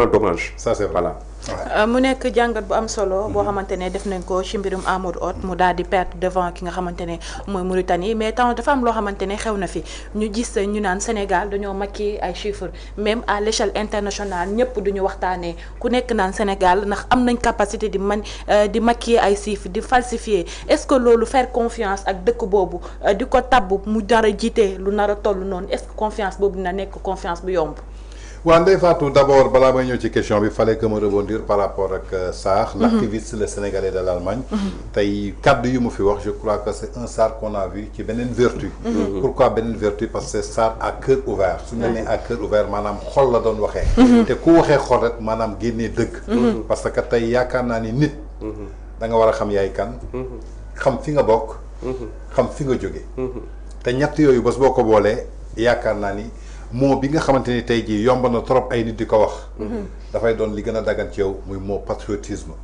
vraiment dommage. Ça c'est voilà. mu nekk jàngat bu am solo boo xamante ne def nañ ko ci mbirum Amadou Hott mu daal di perdre devant ki nga xamante ne mooy Mauritanie mais temps dafa am loo xamante ne xew na fi ñu gis ñu naan Sénégal dañoo maquiller ay chiffres même à l'échelle internationale ñëpp duñu waxtaanee ku nekk naan Sénégal ndax am nañ capacité di maquiller ay chiffres di falsifier est-ce que loolu faire confiance ak dëkk boobu di ko tabb mu nar a jiite lu nar a toll noonu est-ce que confiance boobu dina nekk confiance bu yomb. waaw Ndeye Fatou d'abord balaa may ñëw ci question bi fallait que me rebondir par rapport ak Sarr l'activiste le Sénégalais de l'Allemagne tey kaddu yu mu fi wax je crois que c'est un Sarr qu'on a vu ci beneen vertu pourquoi beneen vertu parce que Sarr à cœur ouvert su ñu nee à cœur ouvert maanaam xol la doon waxee te ku waxee xol rek maanaam génnee dëgg parce que tey yaakaar naa ni nit da nga war a xam yaay kan xam fi nga bokk xam fi nga jóge te ñett yooyu bés boo ko boolee yaakaar naa ni mot bi nga xamante ni tey jii yomb na trop ay nit di ko wax dafay doon li gën a dagan ci yow muy mot patriotisme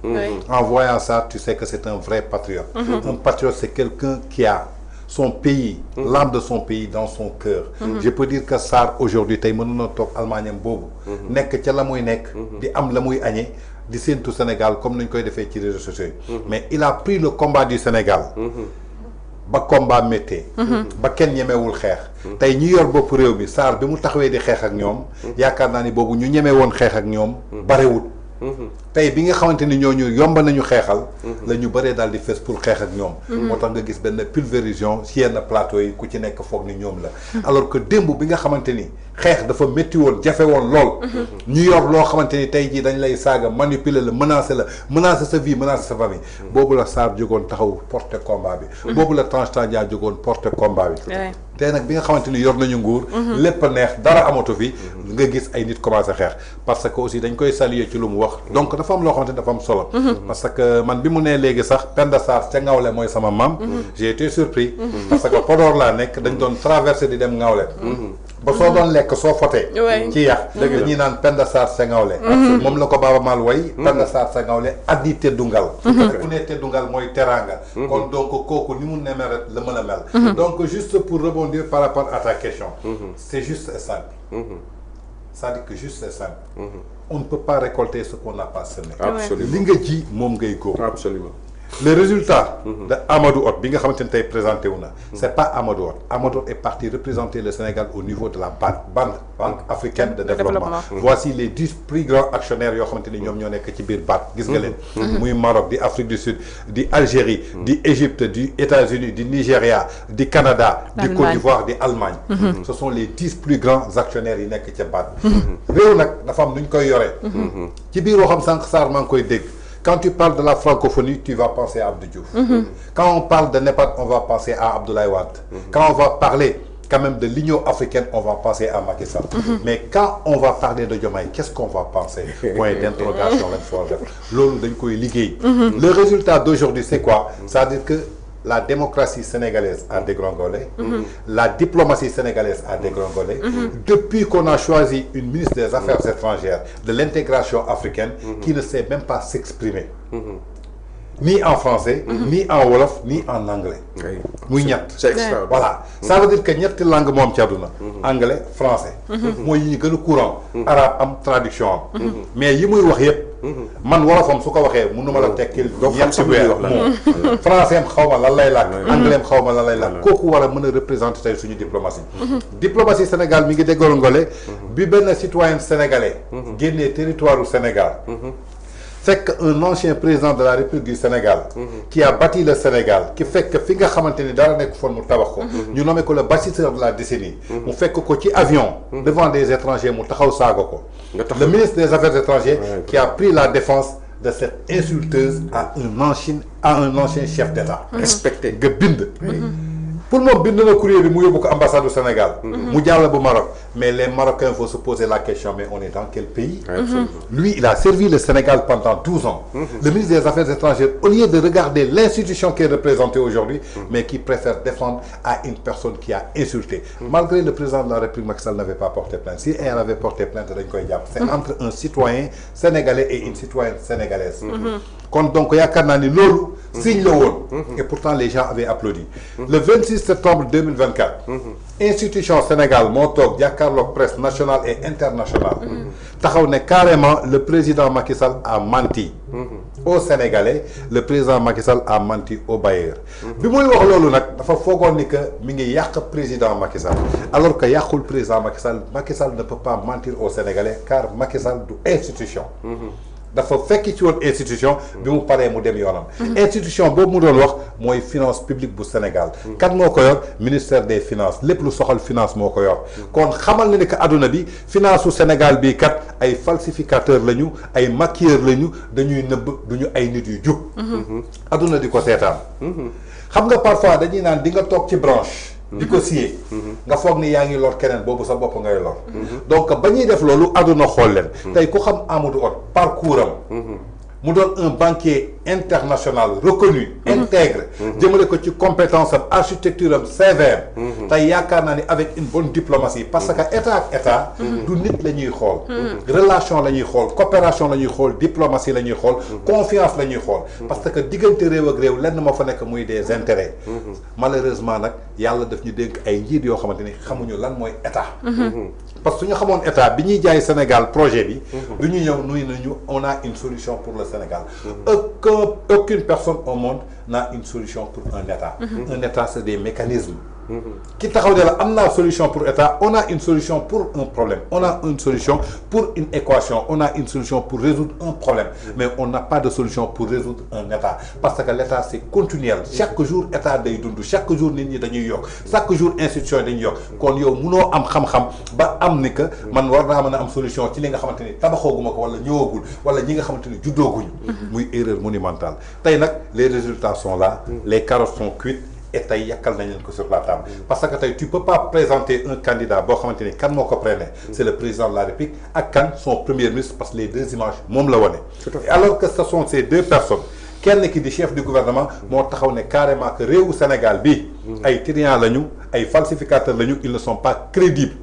en voyant ça tu sais que c'est un vrai patriote un patriote c'est quelqu'un qui a son pays l'âme de son pays dans son cœur je peux dire que Sarr aujourd'hui tey mënoon na toog Allemagne am boobu nekk ca la muy nekk di am la muy añee di séentu Sénégal comme nañ koy defee ci réseaux sociaux mais il a pris le combat du Sénégal ba combat méttee ba kenn ñemewul xeex tey ñi yor bopp réew mi Sarr bi mu taxawee di xeex ak ñoom yaakaar naa ni boobu ñu ñeme woon xeex ak ñoom barewut tey bi nga xamante ni ñooñu yomb nañu xeexal la ñu bëree daal di fes pour xeex ak ñoom moo tax nga gis benn pulvérisation ci yenn plateau yi ku ci nekk foog ni ñoom la alors que démb bi nga xamante ni xeex dafa métti woon jafe woon lool ñu yor loo xamante ni tey jii dañ lay saaga manipuler la menacer sa vie menacer sa famille boobu la Sarr jógoon taxaw porter combat bi boobu la Tange Tandian jógoon porter combat bi tey nag bi nga xamante ni yor nañu nguur lépp a neex dara amatu fi nga gis ay nit commencé xeex parce que aussi dañ koy saluer ci lu mu wax donc dafa am loo xamante ni dafa am solo parce que man bi mu nee léegi sax Penda Sarr ca Ngawle mooy sama maam j'ai été surpris parce que Podor laa nekk dañ doon traversé di dem Ngawle ba soo doon lekk soo fotee ci yax dañuy naan Penda Sarr sa Ngawle moom la ko Baaba Maal way Penda Sarr sa Ngawle addi teddungal ku ne teddungal mooy teraanga kon donc kooku ni mu nemee rek la mën a mel donc juste pour rebondir par rapport à ta question c'est juste et simple c'est-à-dire que juste et simple on ne peut pas récolter ce qu'on n'a pas semé li nga ji moom ngay góob absolument le résultat de Amadou Hott bi nga xamante ne tey présenté wu na c'est pas Amadou Hott Amadou Hott est parti représenter le Sénégal au niveau de la Banque africaine de développement voici les 10 plus grands actionnaires yoo xamante ni ñoom ñoo nekk ci biir BAD gis nga leen muy Maroc di Afrique du Sud di Algérie di Égypte di États-Unis di Nigéria di Canada di Côte d'Ivoire di Allemagne ce sont les 10 plus grands actionnaires yi nekk ca BAD réew nag dafa am nu ñu koy yoree ci biir waxam sànq Sarr maa ngi koy dégg quand tu parles de la francophonie, tu vas penser à Abdou Diouf. Quand on parle de NEPAD, on va penser à Abdoulaye Wade. Quand on va parler quand même de l'Union africaine, on va penser à Macky Sall. Mais quand on va parler de Diomaye, qu'est-ce qu'on va penser? Point d'interrogation. Le résultat d'aujourd'hui, c'est quoi? C'est-à-dire que la démocratie sénégalaise a dégringolé, la diplomatie sénégalaise a dégringolé. Depuis qu'on a choisi une ministre des Affaires étrangères, de l'intégration africaine, qui ne sait même pas s'exprimer. Ni en français, ni en wolof, ni en anglais. C'est extraordinaire. Voilà. Ça veut dire que ñetti langue moom ci àdduna anglais, français. mooy yi gën a courant. arabe am traduction am. mais yi muy wax yëpp. man wolofam su ko waxee mënuma la tekkil. ñetti weer moom français am xaw ma lan lay làkk. anglais am xaw ma lan lay làkk. kooku war a mën a représenter tey suñu diplomatie. diplomatie Sénégal mi ngi déggoongole bi benn citoyen sénégalais. génnee territoire du Sénégal. C'est qu'un ancien président de la République du Sénégal qui a bâti le Sénégal, qui fait que fi nga xamanteni dara nek fon mu tabax ko ñu nommé ko le bâtisseur de la décennie mu fekk ko ci avion devant des étrangers mu taxaw saaga ko le ministre des Affaires étrangères qui a pris la défense de cette insulteuse à un ancien chef d'État respecté nga bind pour moi, bind na courrier bi mu yóbbu ko ambassade du Sénégal mu jàll bu Maroc mais les Marocains il faut se poser la question mais on est dans quel pays lui il a servi le Sénégal pendant 12 ans le ministre des Affaires étrangères au lieu de regarder l'institution qui est représentée aujourd'hui mais qui préfère défendre à une personne qui a insulté malgré le président de la République Macky Sall n'avait pas porté plainte si elle avait porté plainte dañ koy jàpp c'est entre un citoyen sénégalais et une citoyenne sénégalaise donc yaakaar naa ni loolu signe la woon et pourtant les gens avaient applaudi le 26 septembre 2024. institution Sénégal moo toog jàkkaarloog presse nationale et internationale. taxaw ne carrément le président Macky Sall a menti. aux Sénégalais le président Macky Sall a menti aux bailleurs. bi muy wax loolu nag dafa foogoon ni que mi ngi yàq président Macky Sall alors que yàqul président Macky Sall ne peut pas mentir aux Sénégalais car Macky Sall du institution. dafa fekk ci woon institution bi mu paree mu dem yoonam. institution boobu mu doon wax mooy finance publique bu Sénégal. kan moo ko yor ministère des finances lépp lu soxal finance moo ko yor. kon xamal na ni que adduna bi finance su Sénégal bii kat ay falsificateur lañu ay maquilleur lañu dañuy nëbb duñu ay nit yu jub. adduna di ko seetaan. xam nga parfois dañuy naan di nga toog ci branche. di ko siyee nga foog ni yaa ngi lor keneen boobu sa bopp ngay lor. donc ba ñuy def loolu àdduna xool leen. tey ku xam Amadou Hott parcours am. mu doon un banquier international reconnu intègre jëmale ko ci compétence am architecture am sévère. tey yaakaar naa ni avec une bonne diplomatie parce que état ak état du nit la ñuy xool relation la ñuy xool coopération la ñuy xool diplomatie la ñuy xool confiance la ñuy xool parce que diggante réew ak réew lenn moo fa nekk muy des intérêts. malheureusement nag yàlla daf ñu dénk ay njiit yoo xamante ni xamuñu lan mooy état. parce que su ñu xamoon état bi ñuy jaay Sénégal projet bi du ñu ñëw nuy nañu on a une solution pour le Sénégal. Aucune personne au monde n'a une solution pour un État. Un État, c'est des mécanismes. Qui taxaw de la am naa solution pour État, on a une solution pour un problème, on a une solution pour une équation, on a une solution pour résoudre un problème, mais on n'a pas de solution pour résoudre un État parce que l'État c'est continuel. Chaque jour État day dund, chaque jour nit ñi dañuy yokk, chaque jour institution yi dañuy yokk. kon yow munoo am xam-xam ba am ni que man war naa mën a am solution ci li nga xamante ni tabaxooguma ko wala ñëwagul wala ñi nga xamante ni juddooguñu. muy erreur monumentale. tey nag les résultats sont là, les carottes sont cuites. Et tey yàkkal nañ leen ko sur la table parce que tey tu peux pas présenter un candidat boo xamante ni kan moo ko prene c'est le président de la République ak kan son premier ministre parce que les deux images moom la wane. alors que ce sont ces deux personnes kenn ki di chef du gouvernement moo taxaw ne carrément que réewu Sénégal bi ay triant lañu ay falsificateurs lañu ils ne sont pas crédibles.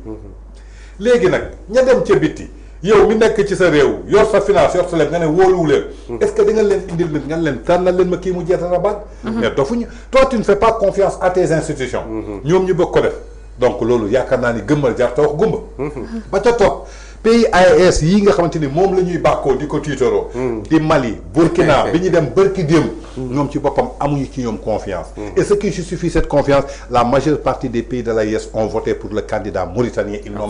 léegi nag ña dem ca bitti yow mi nekk ci sa réew yor sa finance yor sa lépp nga ne wóoluwu leen. est-ce que da nga leen indil nit nga leen tànnal leen ma kii mu jeetal a baag. mais dofuñu toi tu ne fais pas confiance à tes institutions. ñoom ñu bëgg ko def donc loolu yaakaar naa ni gëmmal jar te wax gumba. ba ca topp pays AES yi nga xamante ni moom la ñuy bàkkoo di ko tiitaroo. di Mali Burkina bi ñu dem bërki démb. ñoom ci boppam amuñu ci ñoom confiance. et ce qui justifie cette confiance la majeure partie des pays de l'AES ont voté pour le candidat mauritanien. Ils n'ont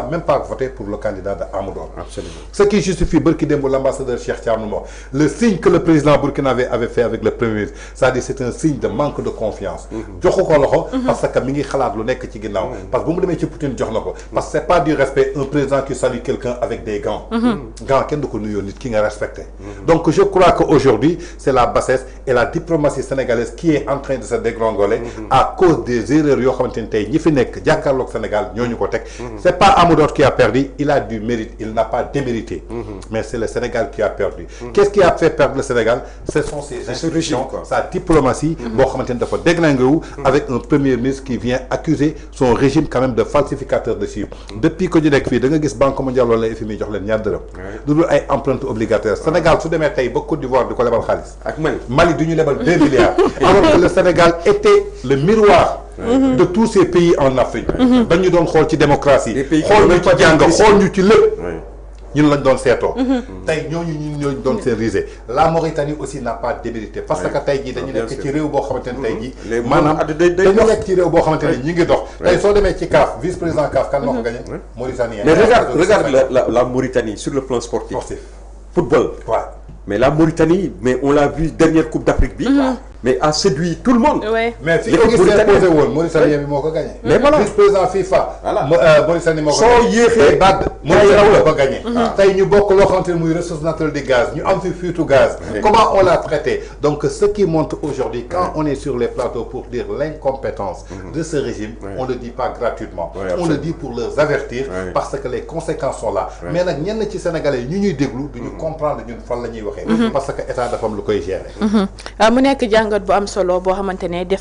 même pas voté pour le candidat de Amadou. Absolument. Ce qui justifie bërki démb l'ambassadeur Cheikh Thiam Mo le signe que le président burkinabé avait fait avec le premier ministre c'est-à-dire c'est un signe de manque de confiance. joxu ko loxo parce que mi ngi xalaat lu nekk ci ginnaaw. parce que bu mu demee ci Poutine jox na ko. parce que c'est pas du respect un président qui salue quelqu'un avec des gants. gants kenn du ko nuyoo nit ki nga respecté. donc je crois que aujourd'hui c'est la bassesse et la diplomatie sénégalaise qui est en train de se dégringoler à cause des erreurs yoo xamante ni tey ñi fi nekk jàkkaarloog Sénégal ñooñu ko teg. c'est pas Amadou Hott qui a perdu il a du mérite il n'a pas démérité. mais c'est le Sénégal qui a perdu. qu'est-ce qui a fait perdre le Sénégal ce sont ses institutions sa diplomatie boo xamante ni dafa déglingué wu avec un premier ministre qui vient accuser son régime quand même de falsificateur de chiffres. depuis que ñu nekk fii da nga gis Banque mondiale wala FMI jox leen ñaar dërëm. du dul ay empruntes obligataires Sénégal su demee tey ba Côte d'Ivoire di ko lebal xaalis. ak Mali du ñu lebal 2 milliards. alors que le Sénégal était le miroir. de tous ces pays en Afrique. dañu doon xool ci démocratie. xool ñu ci jàng xool ñu ci lépp. ñun lañ doon seetoo. tey ñooñu ñoo doon seen risé la Mauritanie aussi n'a pas démérité parce que tey jii dañu nekk ci réew boo xamante ne tey jii. maanaam dañu nekk ci réew boo xamante ne ñi ngi dox. tey soo demee ci CAF vice président CAF kan moo ko gagné. Mauritanien. mais regarde la Mauritanie sur le plan sportif. Football. mais la Mauritanie mais on l'a vu dernière Coupe d'Afrique bi. mais a séduit tout le monde. mais fi ko gis posé woon Mauritanien bi moo ko gagné. mais voilà vice président FIFA. Mauritanie moo ko soo yéexee Mauritanie moo ko gagné. tey ñu bokk loo xamante ne muy ressource naturelle du gaz ñu am fi fuitu gaz. comment on l'a traité donc ce qui montre aujourd'hui quand on est sur les plateaux pour dire l'incompétence de ce régime on le dit pas gratuitement. on le dit pour les avertir. parce que les conséquences sont là. mais nag ñenn ci Sénégalais ñu ñuy déglu duñu comprendre ñun fan la ñuy waxee. parce que état dafa am lu koy gérer. mu nekk jàngat bu am solo boo xamante ne def